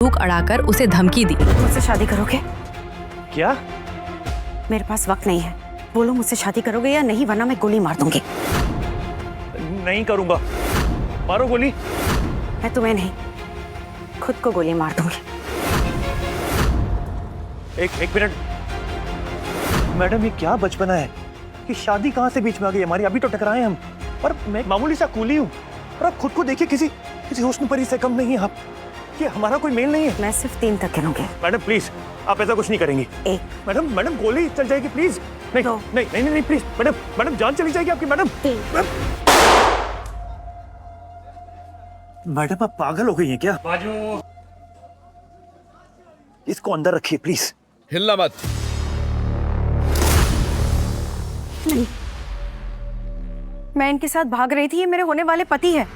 बंदूक अड़ाकर उसे धमकी दी। मुझसे शादी करोगे? क्या? मेरे पास वक्त नहीं है, बोलो मुझसे शादी करोगे या नहीं, वरना मैं गोली मार दूंगी। नहीं करूंगा। मारो गोली। मैं तुम्हें नहीं, खुद को गोली मार दूंगी। एक मिनट मैडम, ये क्या बचपना है? कि शादी कहाँ से बीच में आ गई हमारी? अभी तो टकराए हम, और मैं मामूली सा कूली हूँ, और आप खुद को देखिए, किसी हुस्न परी से कम नहीं है आप। ये हमारा कोई मेल नहीं है। मैं सिर्फ 3 तक गिनूंगी। मैडम प्लीज, आप ऐसा कुछ नहीं करेंगी। 1, मैडम गोली चल जाएगी प्लीज। नहीं 2, नहीं प्लीज मैडम जान चली जाएगी आपकी। मैडम 3। मैडम आप पागल हो गई हैं क्या? बाजू। इसको अंदर रखिए प्लीज। हिलना मत। नहीं, मैं इनके साथ भाग रही थी, ये मेरे होने वाले पति है।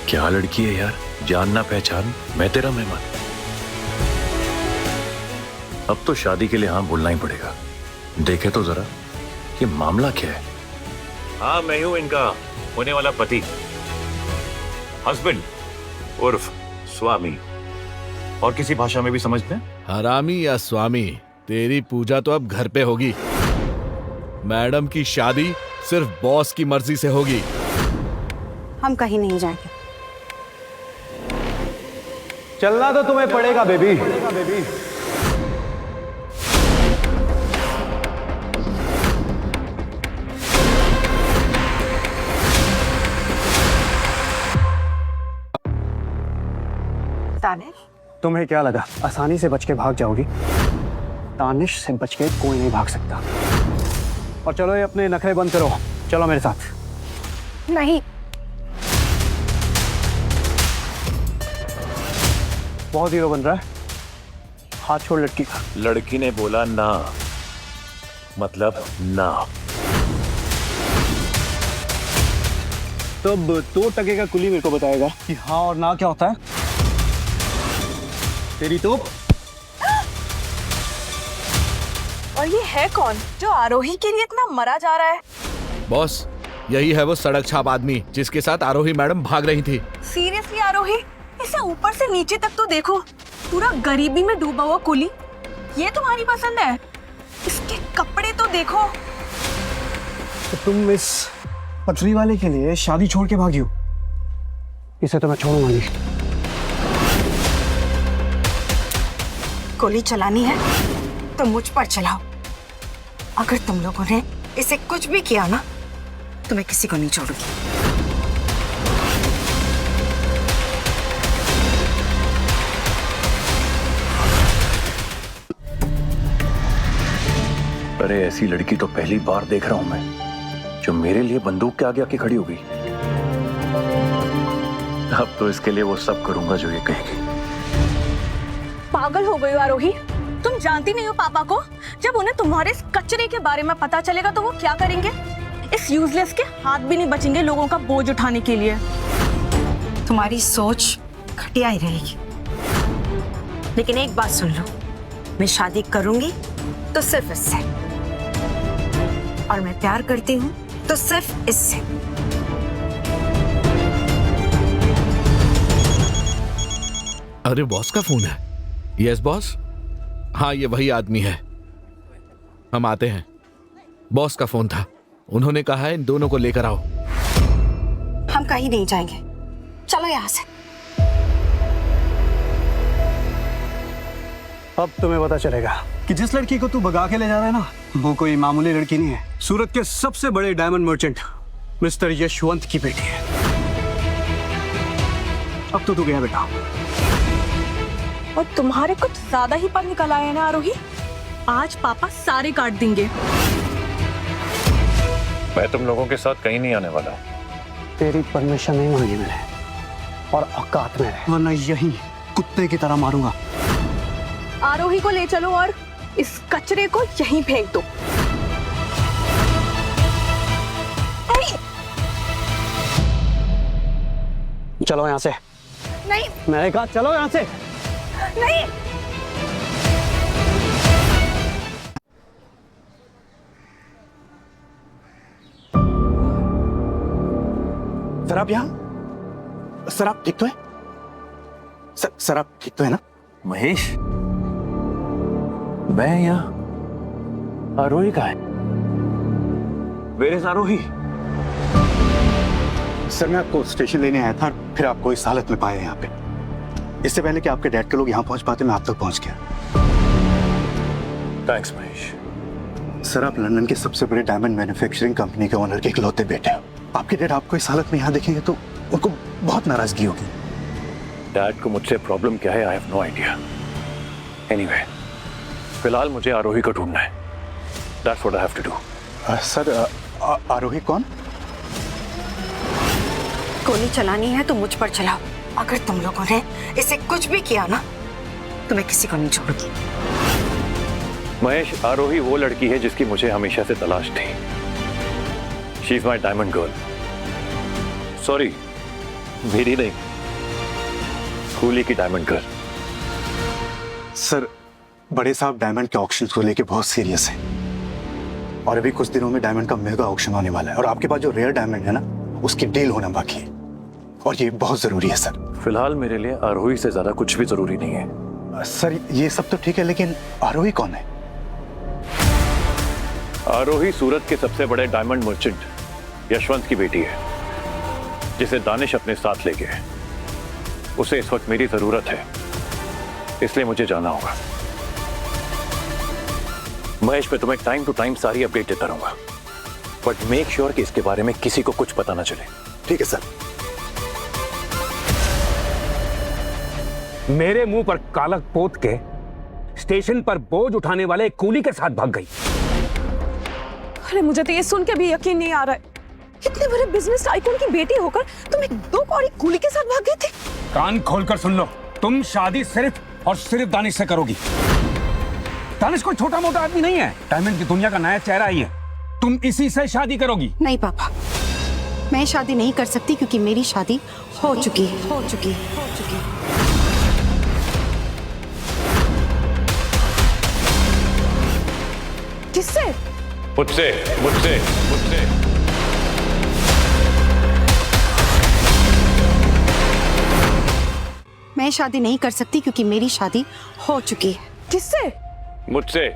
क्या लड़की है यार, जान ना पहचान, मैं तेरा मेहमान। अब तो शादी के लिए हाँ बोलना ही पड़ेगा। देखे तो जरा ये मामला क्या है। हाँ मैं हूं इनका होने वाला पति, हस्बैंड उर्फ स्वामी, और किसी भाषा में भी समझ लें। हरामी या स्वामी, तेरी पूजा तो अब घर पे होगी। मैडम की शादी सिर्फ बॉस की मर्जी से होगी। हम कहीं नहीं जाएंगे। चलना तो तुम्हें पड़ेगा बेबी। तानिश, तुम्हें क्या लगा आसानी से बच के भाग जाओगी? तानिश से बच के कोई नहीं भाग सकता। और चलो ये अपने नखरे बंद करो, चलो मेरे साथ। नहीं। बहुत हीरो बन रहा है, हाथ छोड़ लड़की का। लड़की ने बोला ना, मतलब ना। तब 2 टके का कुली मेरे को बताएगा कि हाँ और ना क्या होता है। तेरी तोप। और ये है कौन जो आरोही के लिए इतना मरा जा रहा है? बॉस, यही है वो सड़क छाप आदमी जिसके साथ आरोही मैडम भाग रही थी। सीरियसली आरोही, इसे ऊपर से नीचे तक तो देखो, पूरा गरीबी में डूबा हुआ कुली। ये तुम्हारी पसंद है? इसके कपड़े तो देखो। तो तुम इस पटरी वाले के लिए शादी छोड़ के भागी हो? इसे तो मैं छोड़ूंगा नहीं। गोली चलानी है तो मुझ पर चलाओ। अगर तुम लोगों ने इसे कुछ भी किया ना, तो मैं किसी को नहीं छोड़ूंगी। अरे ऐसी लड़की तो पहली बार देख रहा हूं मैं, जो मेरे लिए बंदूक के आगे आके खड़ी हो गई। अब तो इसके लिए वो सब करूंगा जो ये कहेगी। पागल हो गई हो आरोही, तुम जानती नहीं हो पापा को? जब उन्हें तुम्हारे इस कचरे के बारे में पता चलेगा तो वो क्या करेंगे? इस यूजलेस के हाथ भी नहीं बचेंगे लोगों का बोझ उठाने के लिए। तुम्हारी सोच घटिया ही रहेगी, लेकिन एक बात सुन लो, मैं शादी करूंगी तो सिर्फ इससे, और मैं प्यार करती हूँ तो सिर्फ इससे। अरे बॉस का फोन है। यस बॉस, हाँ ये वही आदमी है, हम आते हैं। बॉस का फोन था, उन्होंने कहा है इन दोनों को लेकर आओ। हम कहीं नहीं जाएंगे, चलो यहाँ से। अब तुम्हें पता चलेगा कि जिस लड़की को तू भगा के ले जा रहा है ना, वो कोई मामूली लड़की नहीं है। सूरत के सबसे बड़े डायमंड मर्चेंट मिस्टर यशवंत की बेटी है। अब तो तू गया बेटा। और तुम्हारे कुछ ज्यादा ही पर निकल आए ना आरोही, आज पापा सारे काट देंगे। मैं तुम लोगों के साथ कहीं नहीं आने वाला। तेरी परमिशन नहीं मांगी मैंने, और औकात में रहे, वरना यही कुत्ते की तरह मारूंगा। आरोही को ले चलो और इस कचरे को यहीं फेंक दो। चलो यहाँ से। नहीं मैंने कहा चलो यहाँ से। नहीं। सर आप यहाँ? सर आप ठीक तो है? सर आप ठीक तो है ना? महेश, मैं यहाँ, आरोही कहाँ है? Where is Aarohi? सर मैं आपको स्टेशन लेने आया था, फिर आपको इस हालत में पाया यहाँ पे। इससे पहले कि आपके डैड के लोग यहाँ पहुँच पाते, मैं आप तक पहुँच गया। थैंक्स महेश। सर आप लंदन के सबसे बड़े डायमंड मैन्युफैक्चरिंग कंपनी के ओनर के इकलौते बेटे हो। आपके डैड आपको इस हालत में यहाँ देखेंगे तो उनको बहुत नाराजगी होगी। डैड को मुझसे प्रॉब्लम क्या है, I have no idea. Anyway, फिलहाल मुझे आरोही को ढूंढना है। That's what I have to do. Sir Aarohi कौन? गोली चलानी है तो मुझ पर चलाओ। अगर तुम लोगों ने इसे कुछ भी किया ना तो मैं किसी को नहीं छोड़ूंगी। महेश, आरोही वो लड़की है जिसकी मुझे हमेशा से तलाश थी। She is my diamond girl. Sorry, मेरी नहीं, कूली की डायमंड गर्ल। सर बड़े साहब डायमंड के ऑक्शन को लेके बहुत सीरियस हैं और अभी कुछ दिनों में डायमंड का मेगा ऑक्शन होने वाला है और आपके पास जो रेयर डायमंड है ना उसकी डील होना बाकी है और ये बहुत जरूरी है सर। फिलहाल मेरे लिए आरोही से ज्यादा कुछ भी जरूरी नहीं है। सर ये सब तो ठीक है लेकिन आरोही कौन है? आरोही सूरत के सबसे बड़े डायमंड मर्चेंट यशवंत की बेटी है, जिसे दानिश अपने साथ ले गए। उसे इस वक्त मेरी जरूरत है, इसलिए मुझे जाना होगा। महेश, मैं तुम्हें टाइम टू टाइम सारी अपडेट देता रहूंगा, बट मेक श्योर कि इसके बारे में किसी को कुछ पता ना चले। ठीक है सर। मेरे मुंह पर कालक पोत के स्टेशन पर बोझ उठाने वाले एक कूली के साथ भाग गई। अरे मुझे तो ये सुन के भी यकीन नहीं आ रहा है। इतने बड़े बिजनेस टाइकून की बेटी होकर तुम एक दो कौड़ी कूली के साथ भाग गए थे। कान खोलकर सुन लो, तुम शादी सिर्फ और सिर्फ दानिश से करोगी। दानिश कोई छोटा मोटा आदमी नहीं है, डायमंड की दुनिया का नया चेहरा ही है। तुम इसी से शादी करोगी। नहीं पापा, मैं शादी नहीं कर सकती क्योंकि मेरी शादी हो चुकी है। किससे? मुझसे मुझसे मुझसे मैं शादी नहीं कर सकती क्योंकि मेरी शादी हो चुकी है। किससे? मुझसे।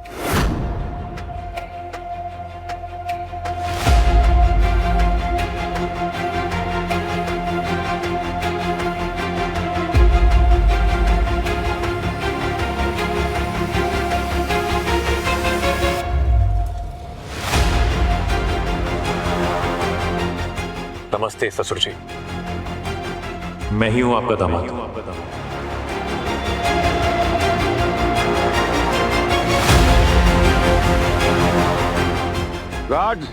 नमस्ते ससुर जी, मैं ही हूं आपका दामाद। गार्ड्स,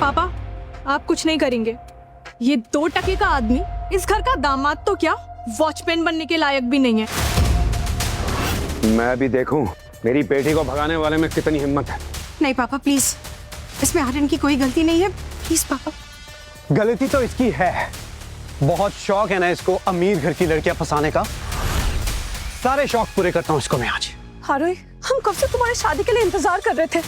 पापा, आप कुछ नहीं करेंगे। ये 2 टके का आदमी इस घर का दामाद तो क्या, वॉचमैन बनने के लायक भी नहीं है। मैं भी देखूं मेरी बेटी को भगाने वाले में कितनी हिम्मत है। नहीं पापा प्लीज, इसमें आर्यन की कोई गलती नहीं है। प्लीज पापा। गलती तो इसकी है, बहुत शौक है ना इसको अमीर घर की लड़कियां फंसाने का। सारे शौक पूरे करता हूं इसको मैं आज। आरोही, हम कब से तुम्हारी शादी के लिए इंतजार कर रहे थे।